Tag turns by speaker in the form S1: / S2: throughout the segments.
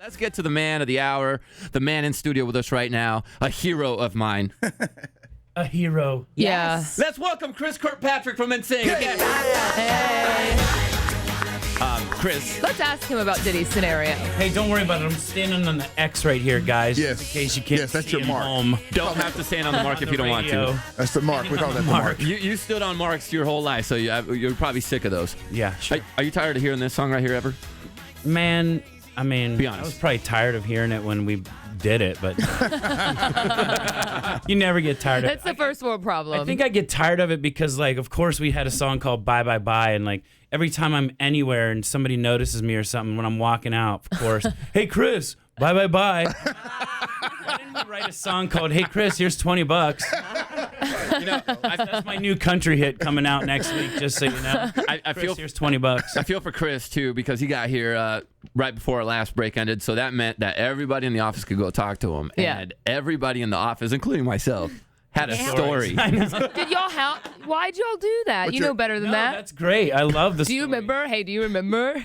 S1: Let's get to the man of the hour, the man in studio with us right now, a hero of mine.
S2: A hero.
S3: Yes.
S1: Let's welcome Chris Kirkpatrick from NSYNC again.
S3: Hey.
S1: Chris.
S3: Let's ask him about Diddy's scenario.
S2: Hey, don't worry about it. I'm standing on the X right here, guys.
S4: Yes.
S2: In case you can't
S4: Yes, that's
S2: see
S4: your
S2: him
S4: mark.
S2: home.
S1: Don't have to stand on the mark if you don't want to.
S4: That's the mark. We call that the mark.
S1: You stood on marks your whole life, so you're probably sick of those.
S2: Yeah, sure.
S1: Are you tired of hearing this song right here ever?
S2: Man, I mean,
S1: Be honest.
S2: I was probably tired of hearing it when we did it, but you never get tired of it.
S3: That's the first world problem.
S2: I think I get tired of it because, like, of course, we had a song called Bye Bye Bye, and, like, every time I'm anywhere and somebody notices me or something when I'm walking out, of course, hey, Chris, bye, bye, bye. Why didn't we write a song called Hey, Chris, here's $20? That's my new country hit coming out next week, just so you know.
S1: I
S2: Chris,
S1: feel
S2: here's $20.
S1: I feel for Chris, too, because he got here right before our last break ended, so that meant that everybody in the office could go talk to him.
S3: Yeah.
S1: And everybody in the office, including myself, had a story.
S3: Did y'all why'd y'all do that? You know better than
S2: No,
S3: that.
S2: that's great. I love the
S3: Do you
S2: story.
S3: remember? Hey, do you remember?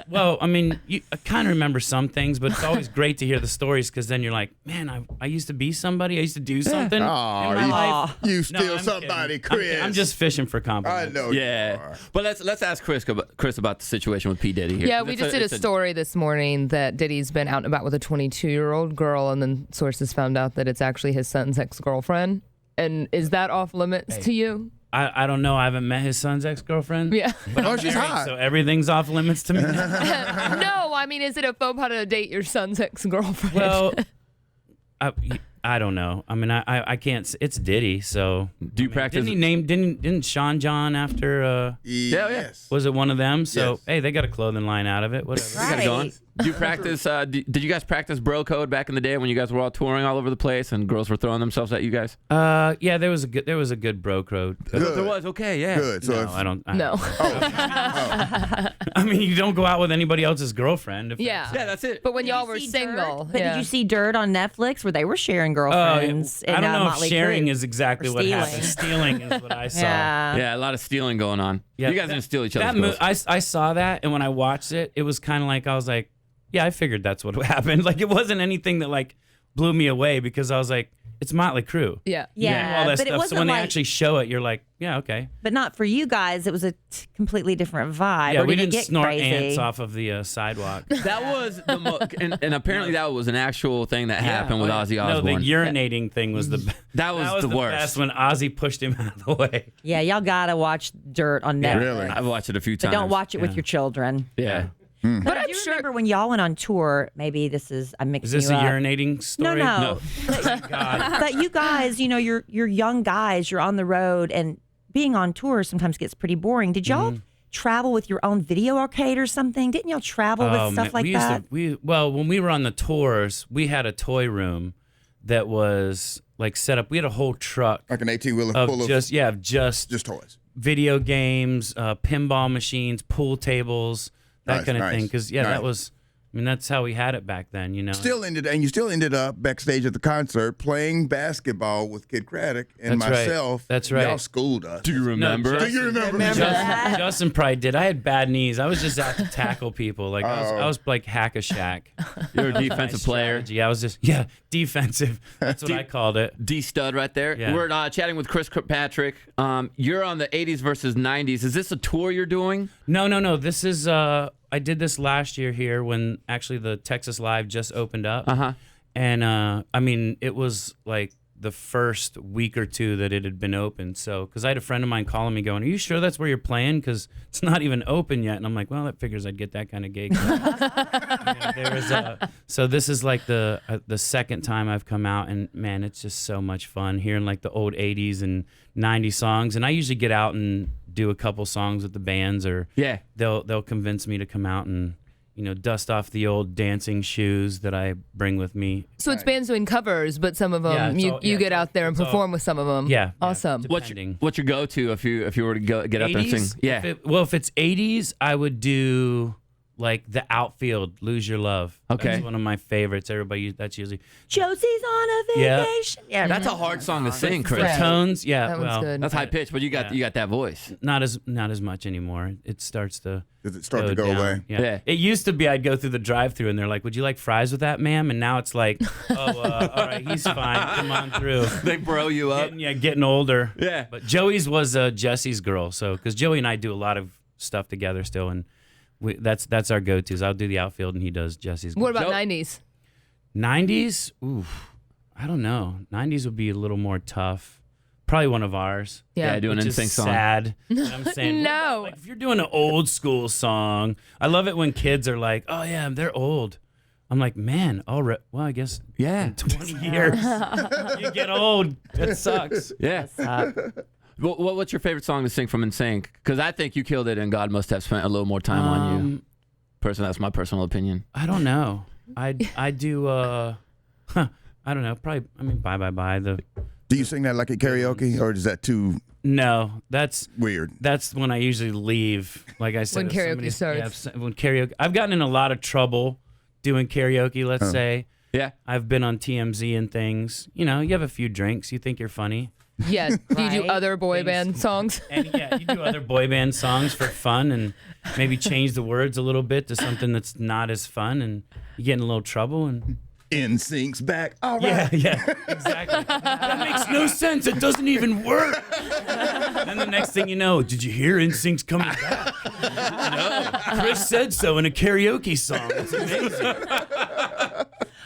S2: Well, I mean, I kind of remember some things, but it's always great to hear the stories because then you're like, man, I used to be somebody. I used to do something in my life.
S4: You
S2: No,
S4: still
S2: I'm
S4: somebody,
S2: kidding.
S4: Chris.
S2: I'm just fishing for
S4: I
S2: compliments.
S4: know.
S1: Yeah.
S4: You are.
S1: But let's ask Chris about the situation with P. Diddy here.
S3: Yeah, we just did a story this morning that Diddy's been out and about with a 22-year-old girl, and then sources found out that it's actually his son's ex-girlfriend. And is that off limits to you?
S2: I don't know. I haven't met his son's ex-girlfriend.
S3: Yeah.
S2: But
S4: Oh,
S2: I'm
S4: she's
S2: married,
S4: hot.
S2: so everything's off limits to me.
S3: No, I mean, is it a faux pas to date your son's ex-girlfriend?
S2: Well, I don't know. I mean, I can't. It's Diddy, so.
S1: Do you practice?
S2: Didn't Sean John after?
S4: Yes.
S2: Was it one of them? So
S4: Yes.
S2: hey, they got a clothing line out of it. Whatever.
S1: You gotta go on. Do you practice? Did you guys practice bro code back in the day when you guys were all touring all over the place and girls were throwing themselves at you guys?
S2: Yeah, there was a good bro code.
S4: Good.
S1: There was. Okay, yeah.
S4: Good. So
S2: No,
S4: if,
S2: I don't.
S3: No.
S2: I mean, you don't go out with anybody else's girlfriend.
S3: Yeah.
S1: Yeah, that's it.
S3: But when y'all were
S5: see
S3: single.
S5: But did you see Dirt on Netflix where they were sharing girlfriends?
S2: I don't know if
S5: Motley
S2: sharing
S5: Crue?
S2: is exactly
S5: Or
S2: what
S5: stealing.
S2: happened. Stealing is what I saw.
S5: Yeah.
S1: Yeah, a lot of stealing going on.
S2: Yeah,
S1: You guys didn't steal each other's
S2: That
S1: girls.
S2: I saw that, and when I watched it, it was kind of like I was like, yeah, I figured that's what happened. Like it wasn't anything that like blew me away because I was like, it's Motley Crue.
S3: Yeah.
S2: You know,
S5: Yeah,
S2: all that
S5: but it
S2: stuff. So
S5: wasn't
S2: when
S5: like,
S2: they actually show it, you're like, yeah, okay.
S5: but not for you guys. It was a completely different vibe.
S2: Yeah,
S5: or
S2: we
S5: did it
S2: didn't
S5: get
S2: snort
S5: crazy?
S2: ants off of the sidewalk.
S1: That was the and apparently that was an actual thing that happened with Ozzy
S2: No, the
S1: Osbourne.
S2: urinating thing was the
S1: That was the worst.
S2: best when Ozzy pushed him out of the way.
S5: Yeah, y'all gotta watch Dirt on Netflix.
S4: Really?
S1: I've watched it a few
S5: But
S1: times.
S5: don't watch it with
S2: Yeah.
S5: your children.
S1: Yeah.
S5: But I
S3: I'm
S5: do
S3: sure-
S5: remember when y'all went on tour. Maybe I'm mixing
S2: Is this
S5: you
S2: a
S5: up.
S2: urinating story?
S5: No.
S2: God.
S5: But you guys, you know, you're young guys. You're on the road, and being on tour sometimes gets pretty boring. Did y'all travel with your own video arcade or something? Didn't y'all travel with stuff like
S2: we used
S5: that?
S2: Well, when we were on the tours, we had a toy room that was like set up. We had a whole truck
S4: like an 18-wheeler
S2: of
S4: full of
S2: just
S4: toys.
S2: video games, pinball machines, pool tables, that
S4: Nice,
S2: kind of
S4: nice,
S2: thing. Because
S4: nice.
S2: that was. I mean, that's how we had it back then, you know.
S4: You still ended up backstage at the concert playing basketball with Kidd Kraddick and
S2: That's right.
S4: myself.
S2: That's right.
S4: Y'all schooled us.
S1: Do you remember?
S2: Justin-
S4: Do you remember?
S2: Justin probably did. I had bad knees. I was just out to tackle people. Like I was like hack a shack.
S1: You're a defensive player.
S2: Strategy. I was just defensive. That's what I called it.
S1: D stud right there.
S2: Yeah.
S1: We're chatting with Chris Kirkpatrick. You're on the 80s versus 90s. Is this a tour you're doing?
S2: No. This is I did this last year here when actually the Texas Live just opened up. And I mean, it was like the first week or two that it had been open. So, because I had a friend of mine calling me going, are you sure that's where you're playing? Because it's not even open yet. And I'm like, well, that figures I'd get that kind of gig. So this is like the second time I've come out, and man, it's just so much fun hearing like the old 80s and 90s songs. And I usually get out and do a couple songs with the bands, or they'll convince me to come out and dust off the old dancing shoes that I bring with me.
S3: So it's bands doing covers, but some of them you get out there and perform with some of them.
S2: Yeah.
S3: Awesome.
S1: What's your go-to if you were to get out there and
S2: 80s?
S1: sing? Yeah.
S2: If it's 80s, I would do like the outfield, Lose Your Love.
S1: Okay.
S2: That's one of my favorites. Everybody, that's usually.
S5: Josie's on a
S2: Yeah.
S5: vacation. Yeah,
S1: That's a hard song to sing, Chris.
S2: The tones, yeah.
S3: That one's
S2: well,
S3: good.
S1: That's high pitched, but you got that voice.
S2: not as much anymore. It starts to.
S4: Does it start to go
S2: down.
S4: away?
S2: Yeah. It used to be I'd go through the drive-thru and they're like, "Would you like fries with that, ma'am?" And now it's like, "Oh, all right, he's fine. Come on through."
S1: They bro you up.
S2: Getting older.
S1: Yeah.
S2: But Joey's was Jesse's girl, so because Joey and I do a lot of stuff together still, and that's our go-tos. I'll do the outfield and he does Jesse's girl.
S3: What about
S1: Joe-
S3: 90s?
S2: 90s? Oof, I don't know. 90s would be a little more tough. Probably one of ours.
S1: Yeah, do an
S2: Which is
S1: NSYNC song.
S2: sad. I'm saying,
S3: No.
S2: like, if you're doing an old school song, I love it when kids are like, "Oh yeah, they're old." I'm like, man, well, I guess
S1: Yeah.
S2: in 20 years you get old. That sucks.
S1: Yeah. What's your favorite song to sing from NSYNC? Because I think you killed it, and God must have spent a little more time on you. Personally, that's my personal opinion.
S2: I don't know. I do. I don't know. Probably. I mean, Bye Bye Bye.
S4: Do you sing that like a karaoke, or is that too
S2: No, that's
S4: weird?
S2: That's when I usually leave. Like I said,
S3: When
S2: if
S3: karaoke
S2: somebody-
S3: starts.
S2: Yeah, when karaoke, I've gotten in a lot of trouble doing karaoke. Let's say
S1: Yeah.
S2: I've been on TMZ and things. You know, you have a few drinks, you think you're funny,
S3: Yeah. Do you do
S5: Right.
S3: other boy
S2: Things-
S3: band songs?
S2: and yeah, you do other boy band songs for fun, and maybe change the words a little bit to something that's not as fun, and you get in a little trouble. And
S4: NSYNC's back. All right.
S2: yeah, exactly. That makes no sense. It doesn't even work. Then the next thing you know, did you hear NSYNC's coming back? No, Chris said so in a karaoke song. It's amazing.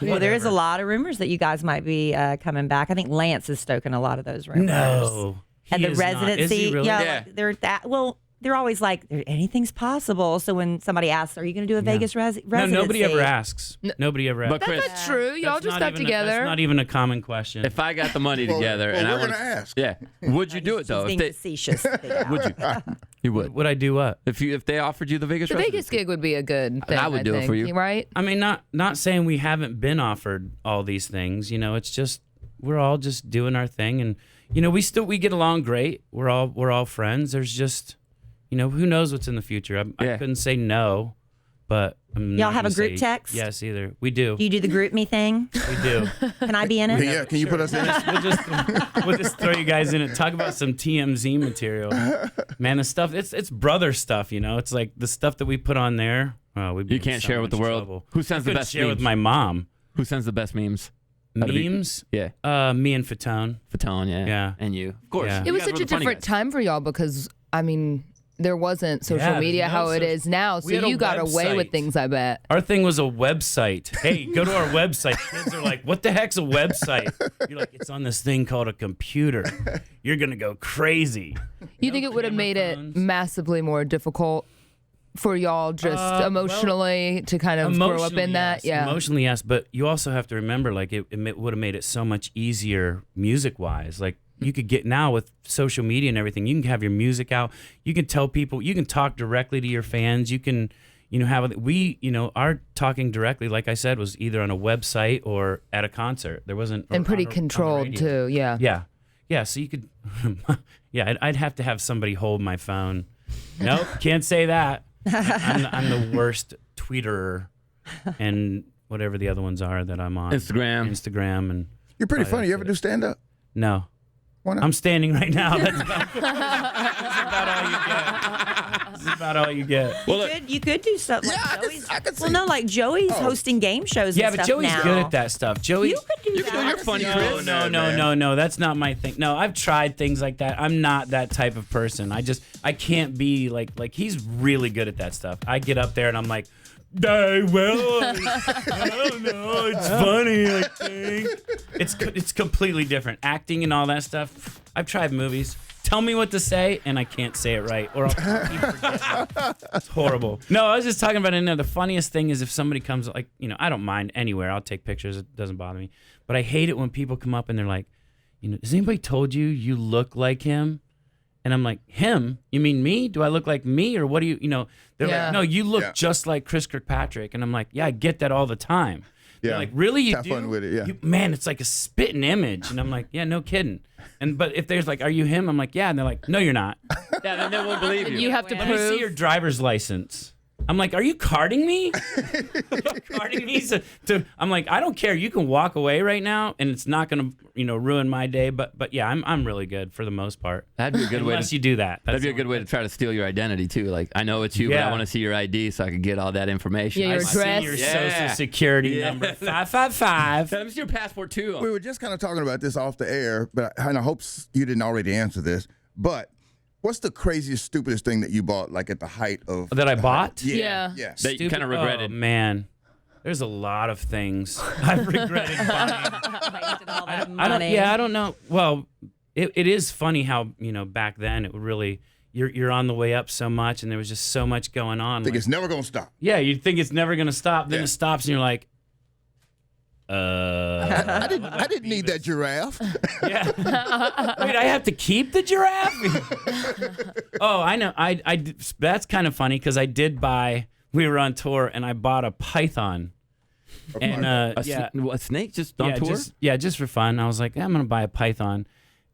S5: Well, there is a lot of rumors that you guys might be coming back. I think Lance is stoking a lot of those rumors.
S2: No,
S5: And
S2: he
S5: the
S2: is not. Is
S5: residency,
S2: he really?
S5: yeah,
S1: Yeah.
S5: like, they're that. Well, they're always like, anything's possible. So when somebody asks, "Are you going to do a Vegas
S2: No,
S5: residency?"
S2: nobody ever asks. Nobody ever asks.
S1: But Chris,
S3: That's not true. Y'all
S2: That's
S3: just
S2: not
S3: got
S2: even
S3: together.
S2: That's not even a common question.
S1: if I got the money together
S4: well,
S1: and I
S4: we're
S1: want
S4: gonna ask.
S1: yeah, would you do it though?
S5: Being
S1: If they,
S5: facetious.
S1: would you? You would.
S2: Would I do what?
S1: If they offered you the Vegas
S3: The
S1: residency?
S3: Vegas gig would be a good thing.
S1: I would do it
S3: think.
S1: for you.
S3: Right?
S2: I mean, not saying we haven't been offered all these things. You know, it's just we're all just doing our thing, and you know, we get along great. We're all friends. There's just, you know, who knows what's in the future. I
S1: Yeah.
S2: couldn't say no, but I'm
S5: Y'all
S2: not
S5: have
S2: gonna
S5: a group
S2: say
S5: text?
S2: Yes, either we do.
S5: Do you do the group me thing?
S2: We do.
S5: Can I be in it?
S4: Yeah, can you put us in it?
S2: We'll just throw you guys in it. Talk about some TMZ material, man. The stuff it's brother stuff. You know, it's like the stuff that we put on there. Oh, we
S1: You can't share with the world. Who sends the best
S2: share
S1: memes?
S2: with my mom?
S1: Who sends the best memes? That'd be-
S2: Memes?
S1: Yeah.
S2: Me and Fatone.
S1: Fatone, yeah.
S2: Yeah.
S1: And you. Of course.
S2: Yeah.
S3: It
S1: You
S3: was
S1: guys
S3: such
S1: were
S3: a
S1: the funny
S3: different
S1: guys.
S3: time for y'all because, I mean, there wasn't social
S2: Yeah, there's
S3: media
S2: no
S3: how it
S2: social-
S3: is now. So
S2: We had a
S3: you got away with
S2: website.
S3: things, I bet.
S2: Our thing was a website. Hey, go to our website. Kids are like, what the heck's a website? You're like, it's on this thing called a computer. You're going to go crazy.
S3: You think it would have
S2: camera
S3: made it
S2: phones.
S3: massively more difficult for y'all just emotionally to kind of grow up in that?
S2: Yes.
S3: Yeah.
S2: Emotionally, yes. But you also have to remember, like, it would have made it so much easier music-wise. Like, you could get now with social media and everything, you can have your music out. You can tell people, you can talk directly to your fans. You can, you know, our talking directly, like I said, was either on a website or at a concert. There wasn't.
S3: And pretty
S2: on the
S3: controlled,
S2: radio.
S3: too. Yeah.
S2: Yeah. Yeah. So you could, yeah, I'd have to have somebody hold my phone. Nope, can't say that. I'm the worst tweeter and whatever the other ones are that I'm on. Instagram. And
S4: You're pretty
S2: Oh,
S4: funny. You
S2: that's
S4: ever
S2: it.
S4: do stand up?
S2: no.
S4: Why not?
S2: I'm standing right now. That's about all you get. That's about all you get.
S1: Well, look,
S5: You could do something.
S4: Yeah,
S5: like
S4: I could-
S5: Joey's.
S4: I could
S5: Well,
S4: see-
S5: no, like Joey's hosting game shows.
S2: Yeah,
S5: and
S2: but
S5: stuff
S2: Joey's
S5: now.
S2: good at that stuff. Joey.
S5: You could do
S1: You
S5: that.
S1: can do your funny
S4: No,
S1: Chris.
S2: No. That's not my thing. No, I've tried things like that. I'm not that type of person. I can't be like he's really good at that stuff. I get up there and I'm like, I don't know. It's funny, I think. It's completely different. Acting and all that stuff. I've tried movies. Tell me what to say, and I can't say it right, or I'll keep forgetting. It's horrible. No, I was just talking about it in there. The funniest thing is if somebody comes, like, you know, I don't mind anywhere. I'll take pictures. It doesn't bother me. But I hate it when people come up and they're like, you know, has anybody told you you look like him? And I'm like, him? You mean me? Do I look like me? Or what do you know? They're
S3: Yeah.
S2: like, no, you look
S4: Yeah.
S2: just like Chris Kirkpatrick. And I'm like, yeah, I get that all the time. They're
S4: Yeah.
S2: like, really? You
S4: Have
S2: do?
S4: fun with it, yeah.
S2: Man, it's like a spitting image. And I'm like, yeah, no kidding. But if there's like, are you him? I'm like, yeah. And they're like, no, you're not.
S1: yeah, then they won't believe you.
S3: You have to
S2: Let me see your
S3: prove.
S2: driver's license. I'm like, are you carding me? Carding me I'm like, I don't care. You can walk away right now, and it's not gonna, ruin my day. But yeah, I'm really good for the most part.
S1: That'd be a good way.
S2: Unless you do that.
S1: That'd be a good way to try to steal your identity too. Like, I know it's you, but I want to see your ID so I can get all that information.
S3: Yeah, your address.
S2: Your social security number 555.
S1: Let me see your passport too.
S4: We were just kind of talking about this off the air, and I hope you didn't already answer this. But what's the craziest, stupidest thing that you bought, like at the height of
S2: that I bought?
S4: Yeah.
S1: That you kind of regretted.
S2: Oh, man. There's a lot of things I've regretted buying. I don't know. Well, it is funny how, back then it would really, you're on the way up so much and there was just so much going on.
S4: I think it's never going to stop.
S2: Yeah, you think it's never going to stop. Then it stops and you're like,
S4: I didn't need that giraffe.
S2: Yeah. Wait, I have to keep the giraffe? Oh, I know. That's kind of funny because I did buy, we were on tour and I bought a python. And
S1: a snake just on tour?
S2: Just for fun. I was like, I'm going to buy a python.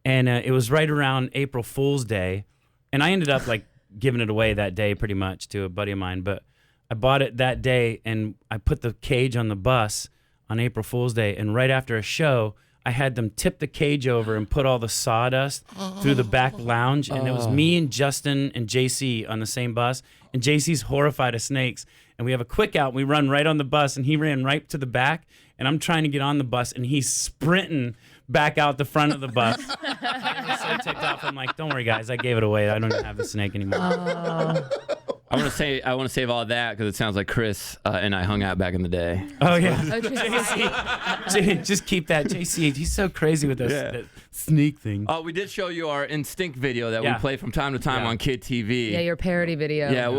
S2: And it was right around April Fool's Day. And I ended up like giving it away that day pretty much to a buddy of mine. But I bought it that day and I put the cage on the bus on April Fool's Day. And right after a show, I had them tip the cage over and put all the sawdust through the back lounge. And it was me and Justin and JC on the same bus. And JC's horrified of snakes. And we have a quick out. We run right on the bus. And he ran right to the back. And I'm trying to get on the bus. And he's sprinting back out the front of the bus. I was so ticked off. I'm like, don't worry, guys. I gave it away. I don't even have the snake anymore.
S1: I want to save all that because it sounds like Chris and I hung out back in the day.
S2: Oh, yeah. JC, just keep that. JC, he's so crazy with that sneak thing.
S1: Oh, we did show you our NSYNC video that we play from time to time on Kidd TV.
S3: Yeah, your parody video.
S1: Yeah,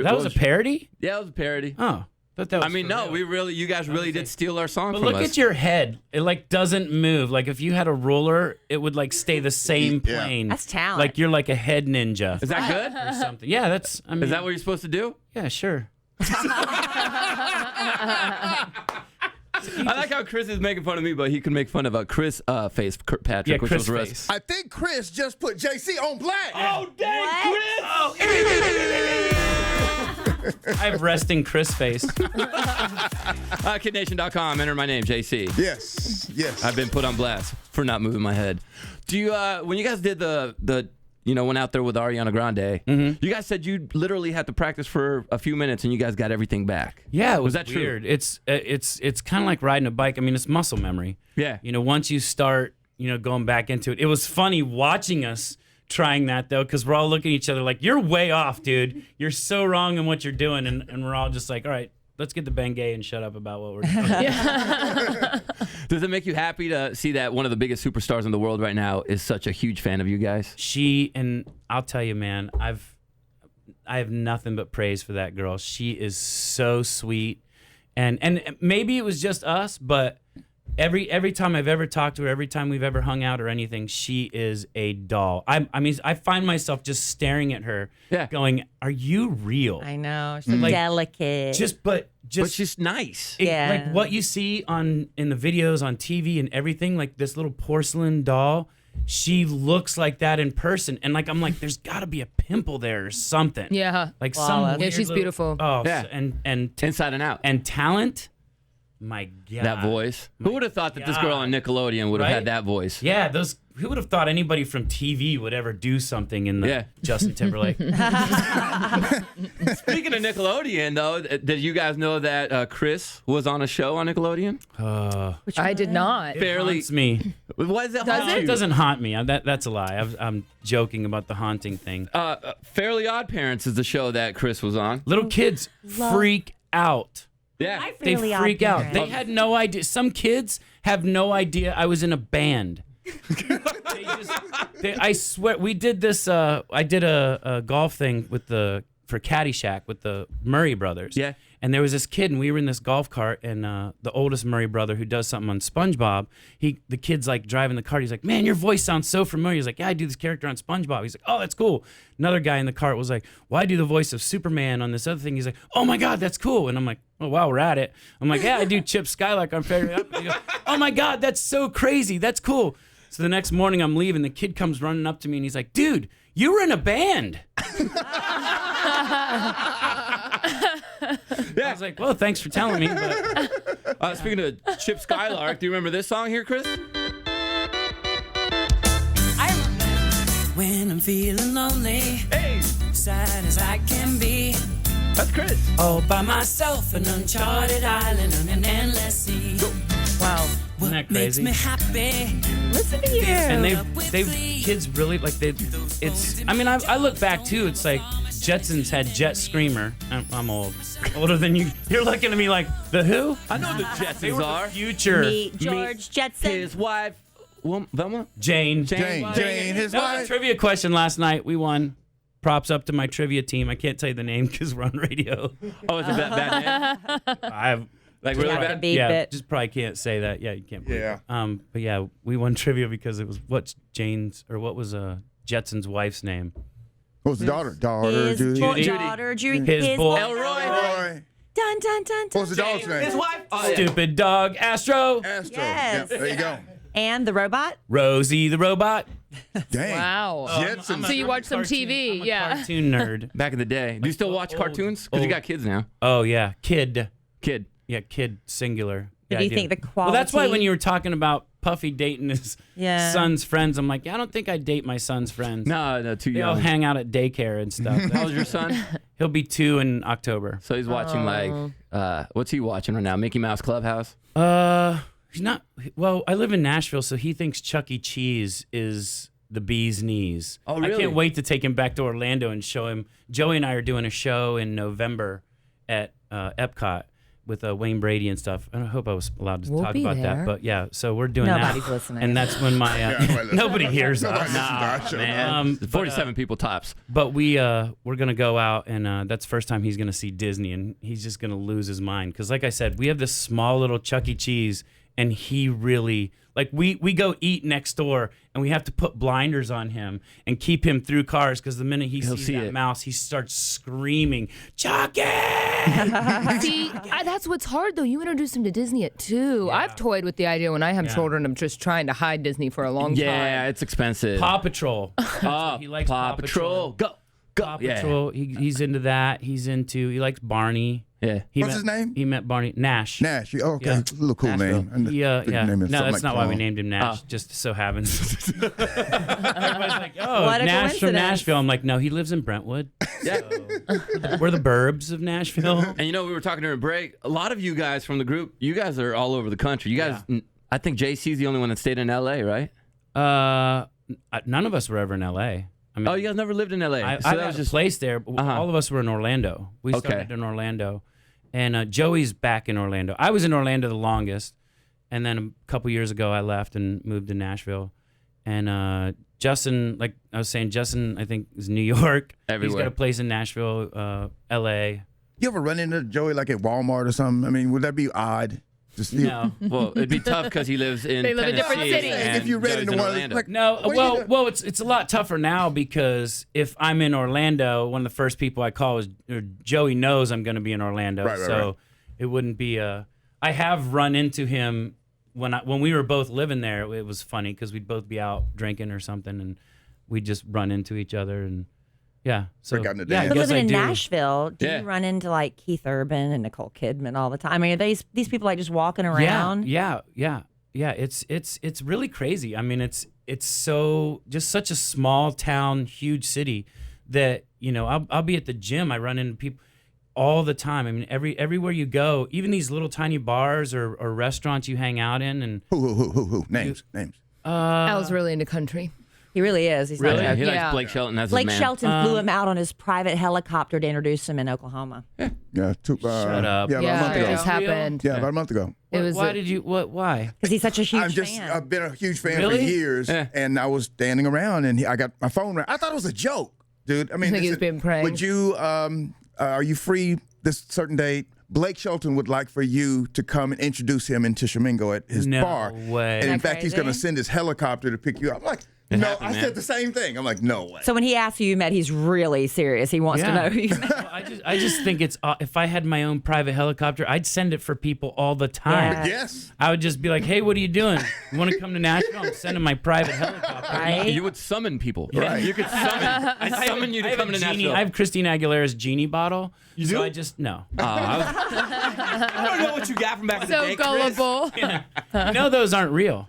S2: that was a parody?
S1: Yeah, it was a parody.
S2: Oh.
S1: You guys really did steal our song from us.
S2: But look at your head. It like doesn't move. Like if you had a ruler, it would like stay the same plane.
S5: That's talent.
S2: Like you're like a head ninja.
S1: Is that good?
S2: Or something. Yeah, is
S1: that what you're supposed to do?
S2: Yeah, sure.
S1: I like how Chris is making fun of me, but he can make fun of Chris face, Kirkpatrick, which
S2: Chris
S1: was
S2: face.
S4: I think Chris just put JC on blast.
S1: Oh, dang, Chris!
S2: Oh. I have resting Chris face.
S1: KiddNation.com. Enter my name, JC.
S4: Yes.
S1: I've been put on blast for not moving my head. Do you? When you guys did the went out there with Ariana Grande, you guys said you literally had to practice for a few minutes and you guys got everything back.
S2: Yeah, it was
S1: that
S2: weird.
S1: true?
S2: It's kind of like riding a bike. I mean, it's muscle memory.
S1: Yeah.
S2: Once you start, going back into it. It was funny watching us trying that though, because we're all looking at each other like, you're way off, dude. You're so wrong in what you're doing. And we're all just like, all right, let's get the Bengay and shut up about what we're doing.
S1: Does it make you happy to see that one of the biggest superstars in the world right now is such a huge fan of you guys?
S2: And I'll tell you, man, I have nothing but praise for that girl. She is so sweet. And maybe it was just us, but every time I've ever talked to her, every time we've ever hung out or anything, she is a doll. I mean, I find myself just staring at her, going, "Are you real?"
S5: I know, she's delicate.
S1: But she's nice.
S2: Like what you see in the videos on TV and everything, like this little porcelain doll. She looks like that in person, and like I'm like, there's got to be a pimple there or something.
S3: Yeah,
S2: like some.
S3: Yeah, she's beautiful.
S2: Oh,
S1: yeah,
S2: and
S1: inside and out,
S2: and talent. My God.
S1: That voice. Who would have thought that this girl on Nickelodeon would have had that voice?
S2: Yeah, who would have thought anybody from TV would ever do something in the Justin Timberlake?
S1: Speaking of Nickelodeon, though, did you guys know that Chris was on a show on Nickelodeon?
S3: I did not.
S2: It haunts me.
S1: Why does it haunt you?
S2: It doesn't haunt me. That's a lie. I'm joking about the haunting thing.
S1: Fairly Odd Parents is the show that Chris was on.
S2: Little kids freak out.
S1: Yeah,
S2: they freak out. They had no idea. Some kids have no idea I was in a band. I swear, we did this. I did a golf thing for Caddyshack with the Murray brothers.
S1: Yeah.
S2: And there was this kid, and we were in this golf cart, and the oldest Murray brother who does something on SpongeBob, the kid's like driving the cart. He's like, "Man, your voice sounds so familiar." He's like, "Yeah, I do this character on SpongeBob." He's like, "Oh, that's cool." Another guy in the cart was like, "Well, I do the voice of Superman on this other thing." He's like, "Oh my God, that's cool." And I'm like, "Oh, wow, we're at it." I'm like, "Yeah, I do Chip Skylark on Fairly Odd." He goes, "Oh my God, that's so crazy. That's cool." So the next morning I'm leaving, the kid comes running up to me and he's like, "Dude, you were in a band." I was like, well, thanks for telling me. But
S1: Speaking of Chip Skylark, do you remember this song here, Chris?
S6: When I'm feeling lonely,
S1: Hey,
S6: sad as I can be,
S1: that's Chris.
S6: all by myself, an uncharted island on an endless sea.
S3: Wow.
S2: isn't that
S6: Makes
S2: crazy?
S6: me happy.
S5: Listen to you.
S2: And they've kids really like it's. I mean, I look back too. It's like Jetsons had Jet Screamer. I'm old, older than you. You're looking at me like the who?
S1: I know the
S2: They were
S1: Jetsons
S2: the
S1: are.
S2: future.
S5: Meet George Jetson.
S1: His wife, Velma?
S2: Jane.
S4: Jane, his
S2: That was a
S4: wife.
S2: trivia question last night. We won. Props up to my trivia team. I can't tell you the name because we're on radio.
S1: Oh, is it bad name?
S2: I have
S1: Like really
S5: Have to
S1: bad?
S5: beep
S2: yeah,
S5: it.
S2: just probably can't say that. Yeah, you can't. Believe
S4: Yeah.
S2: it. But yeah, we won trivia because it was what's Jane's or what was Jetson's wife's name?
S4: What was the daughter? Daughter,
S5: His
S4: Judy.
S5: daughter, Judy.
S2: His boy.
S1: Elroy.
S4: Roy.
S5: Dun, dun, dun,
S4: What was
S5: dun.
S4: the dog's name?
S1: His wife? Oh, yeah.
S2: Stupid dog, Astro,
S4: Astro.
S5: Yes.
S4: Yep, there you go.
S5: And the robot?
S2: Rosie the robot.
S4: Dang.
S3: Wow.
S4: Jetsons.
S3: So you watch some TV,
S2: I'm a
S3: yeah.
S2: cartoon nerd.
S1: Back in the day. Do you still watch
S2: old-
S1: cartoons? Because you
S2: old.
S1: got kids now.
S2: Oh yeah, Kidd.
S1: Kid.
S2: Yeah, Kidd singular.
S5: But
S2: Yeah,
S5: do
S2: I
S5: you think the
S2: Well, that's why
S5: quality-
S2: when you were talking about Puffy dating his
S5: Yeah.
S2: son's friends, I'm like, I don't think I'd date my son's friends.
S1: No, too
S2: They all
S1: young.
S2: hang out at daycare and stuff.
S1: How old's your son?
S2: He'll be 2 in October.
S1: So he's watching what's he watching right now? Mickey Mouse Clubhouse?
S2: He's not. Well, I live in Nashville, so he thinks Chuck E. Cheese is the bee's knees.
S1: Oh,
S2: I
S1: really?
S2: can't wait to take him back to Orlando and show him. Joey and I are doing a show in November at Epcot with Wayne Brady and stuff. I hope I was allowed to
S3: We'll
S2: talk
S3: be
S2: about
S3: there.
S2: that, but yeah. So we're doing
S5: Nobody's
S2: that,
S5: listening.
S2: and that's when my
S4: nobody
S2: nobody hears
S4: Nobody
S2: us.
S4: listens to our show.
S1: Man,
S2: but,
S1: 47 people tops.
S2: But we're gonna go out, and that's the first time he's gonna see Disney, and he's just gonna lose his mind. Because like I said, we have this small little Chuck E. Cheese, and he really like we go eat next door, and we have to put blinders on him and keep him through cars because the minute he sees
S1: see
S2: that
S1: it.
S2: mouse, he starts screaming, Chucky!
S3: See, that's what's hard though. You introduced him to Disney at 2. I've toyed with the idea when I have children of just trying to hide Disney for a long
S1: Yeah,
S3: time.
S1: it's expensive.
S2: Paw Patrol.
S1: Oh,
S2: he likes
S1: Paw Patrol. Go. Go.
S2: Paw
S1: Yeah.
S2: Patrol. He's into that. He likes Barney.
S1: Yeah.
S4: What's his name?
S2: He met Barney Nash.
S4: Nash. Oh, okay.
S2: Yeah.
S4: It's a little cool name. I
S2: Yeah,
S4: think
S2: yeah.
S4: the name is
S2: No,
S4: something
S2: that's
S4: like
S2: not why we
S4: Paul.
S2: named him Nash. Just so happens. Everybody's like, oh,
S5: What a
S2: Nash from
S5: coincidence.
S2: Nashville. I'm like, no, he lives in Brentwood.
S1: Yeah.
S2: We're the burbs of Nashville.
S1: And you know, we were talking during a break. A lot of you guys from the group, you guys are all over the country. You guys, I think JC's the only one that stayed in LA, right?
S2: None of us were ever in LA. I mean,
S1: Oh, you guys never lived in LA.
S2: I
S1: So
S2: had
S1: that was
S2: a
S1: just
S2: place there. But all of us were in Orlando. We started in Orlando, and Joey's back in Orlando. I was in Orlando the longest, and then a couple years ago I left and moved to Nashville. And Justin, like I was saying, Justin I think is New York. He's
S1: Everywhere.
S2: got a place in Nashville, L.A.
S4: You ever run into Joey like at Walmart or something? I mean, would that be odd? Just
S2: No.
S1: well, it'd be tough because he lives in
S3: They live in different
S1: Tennessee
S3: cities.
S1: and
S4: if you read
S1: Joey's
S4: into
S1: in
S4: one of
S1: Orlando.
S4: like
S2: No,
S4: what do you do?
S2: well, it's a lot tougher now because if I'm in Orlando, one of the first people I call is or Joey knows I'm going to be in Orlando,
S4: Right,
S2: so it wouldn't be a. I have run into him when we were both living there. It was funny because we'd both be out drinking or something, and we'd just run into each other and yeah. So
S4: Break out into
S2: yeah, I
S4: dance.
S5: But
S2: guess
S5: living
S2: I
S5: in
S2: do.
S5: Nashville, do
S1: Yeah.
S5: you run into like Keith Urban and Nicole Kidman all the time? I mean, are these people like just walking around?
S2: Yeah. It's really crazy. I mean, it's so just such a small town, huge city that I'll be at the gym. I run into people all the time. I mean, everywhere you go, even these little tiny bars or restaurants you hang out in, and
S4: Who? Names.
S3: Al's really into country.
S5: He really is. He's
S1: Really?
S5: not
S1: He
S5: joking.
S1: likes Blake Shelton as
S5: Blake
S1: his man.
S5: Shelton flew him out on his private helicopter to introduce him in Oklahoma.
S4: Yeah.
S2: Shut up.
S4: Yeah, about a
S3: Yeah,
S4: month
S3: it
S4: ago.
S3: just happened.
S4: Yeah, about a month ago.
S3: It was
S2: Why
S3: a-
S2: did you? What? Why?
S5: Because he's such a huge fan.
S4: I've been a huge fan for
S2: Really?
S4: years,
S1: Yeah.
S4: and I was standing around, and I got my phone. I thought it was a joke, dude. I mean,
S3: think he
S4: they
S3: was
S4: said,
S3: being pranked?
S4: Would you? Are you free this certain date? Blake Shelton would like for you to come and introduce him in Tishomingo at his
S2: No
S4: bar.
S2: way.
S4: And in
S5: Isn't that
S4: fact, he's going to
S5: crazy?
S4: send his helicopter to pick you up. I'm like,
S1: It
S4: No,
S1: happened,
S4: I
S1: man.
S4: said the same thing. I'm like, no way.
S5: So when he asks who you met, he's really serious. He wants to know who you met.
S2: Well, I just think it's if I had my own private helicopter, I'd send it for people all the time.
S5: Yeah.
S4: Yes.
S2: I would just be like, hey, what are you doing? You want to come to Nashville? I'm sending my private helicopter.
S5: Right?
S1: You would summon people.
S4: Right.
S1: You could summon. I summon you
S2: I
S1: to
S2: have
S1: come
S2: a
S1: to
S2: genie.
S1: Nashville.
S2: I have Christina Aguilera's genie bottle.
S1: You
S2: so
S1: do?
S2: I just no.
S1: I don't know what you got from back in the
S3: So
S1: day, Chris.
S3: gullible.
S2: You know those aren't real.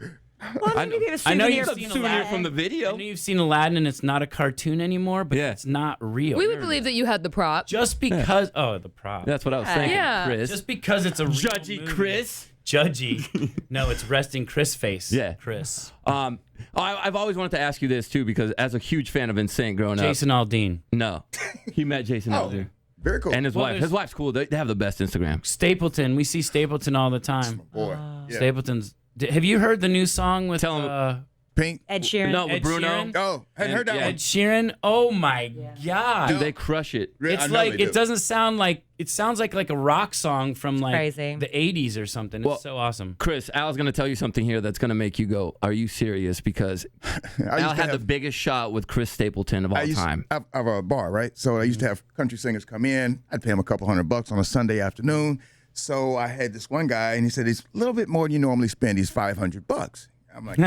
S5: Well,
S1: I
S5: maybe a
S2: I know
S5: souvenir
S2: you've
S5: from
S2: seen
S1: Souvenir
S5: Aladdin.
S1: from the
S2: I
S1: video.
S2: know you've seen Aladdin and it's not a cartoon anymore, but
S1: Yeah.
S2: it's not real.
S3: We would believe that you had the prop.
S2: Just because the prop.
S1: That's what I was thinking,
S3: Yeah.
S1: Chris.
S2: Just because it's a real
S1: Judgy
S2: movie.
S1: Chris.
S2: Judgy. No, it's resting Chris face.
S1: Yeah.
S2: Chris.
S1: I've always wanted to ask you this too because as a huge fan of NSYNC growing
S2: Jason Aldean.
S1: up, no, he met Jason Aldean
S4: Very cool.
S1: and his
S2: Well,
S1: wife.
S2: there's-
S1: His wife's cool. They have the best Instagram.
S2: Stapleton. We see Stapleton all the time.
S4: Boy. Yeah.
S2: Stapleton's. Have you heard the new song with
S1: Tell him-
S4: Pink.
S5: Ed Sheeran.
S1: No, with
S2: Ed
S1: Bruno.
S2: Sheeran?
S4: Oh, hadn't heard that
S1: Yeah.
S4: one.
S2: Ed Sheeran? Oh my God.
S1: Dude, they crush it.
S4: I
S2: It's
S4: know
S2: like
S4: they
S2: it
S4: do.
S2: doesn't sound like it sounds like a rock song from like
S5: crazy.
S2: the 80s or something.
S1: Well,
S2: It's so awesome.
S1: Chris, Al's going to tell you something here that's going to make you go, are you serious? Because Al
S4: used to
S1: had the
S4: have-
S1: biggest shot with Chris Stapleton of all time.
S4: I have a bar, right? So I used to have country singers come in. I'd pay them a couple $100 on a Sunday afternoon. So I had this one guy, and he said, "It's a little bit more than you normally spend. He's $500." I'm like,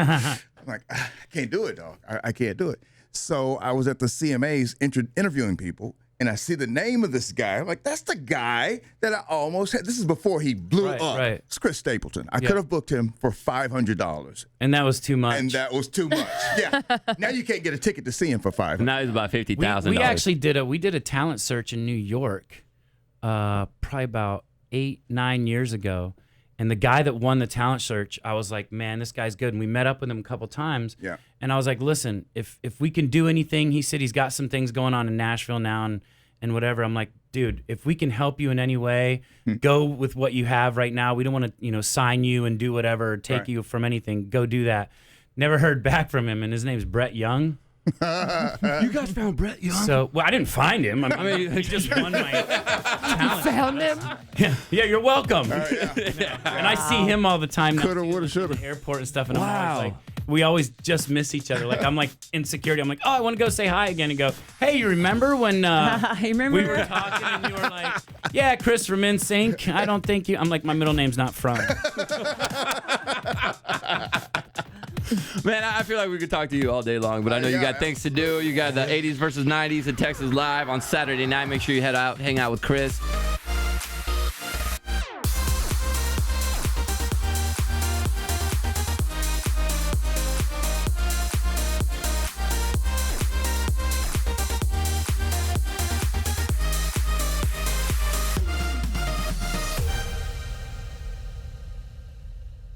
S4: I can't do it, dog. I can't do it. So I was at the CMAs interviewing people, and I see the name of this guy. I'm like, that's the guy that I almost had. This is before he blew
S2: Right,
S4: up.
S2: right.
S4: It's Chris Stapleton. I could have booked him for $500,
S2: And that was too much.
S4: and that was too much. Yeah. Now you can't get a ticket to see him for $500.
S1: Now he's about $50,000.
S2: we actually did a talent search in New York, probably about 8-9 years ago. And the guy that won the talent search, I was like, man, this guy's good. And we met up with him a couple times.
S4: Yeah.
S2: And I was like, listen, if we can do anything, he said he's got some things going on in Nashville now and whatever. I'm like, dude, if we can help you in any way, go with what you have right now. We don't want to, sign you and do whatever, or take
S4: Right.
S2: you from anything. Go do that. Never heard back from him. And his name's Brett Young.
S1: You guys found Brett Young?
S2: So, well, I didn't find him. I mean, he just won my talent.
S3: Found him.
S2: Yeah, you're welcome. And I see him all the time now.
S4: Coulda,
S2: too,
S4: woulda,
S2: at
S4: shoulda.
S2: the airport and stuff. And I'm
S1: Wow.
S2: always like, we always just miss each other. Like, I'm like insecurity. I'm like, oh, I want to go say hi again and go, hey, you remember when
S5: I remember.
S2: we were talking and you were like, yeah, Chris from NSYNC. I don't think you. I'm like, my middle name's not from.
S1: Man, I feel like we could talk to you all day long, but I know you got things to do. You got the 80s versus 90s in Texas Live on Saturday night. Make sure you head out, hang out with Chris.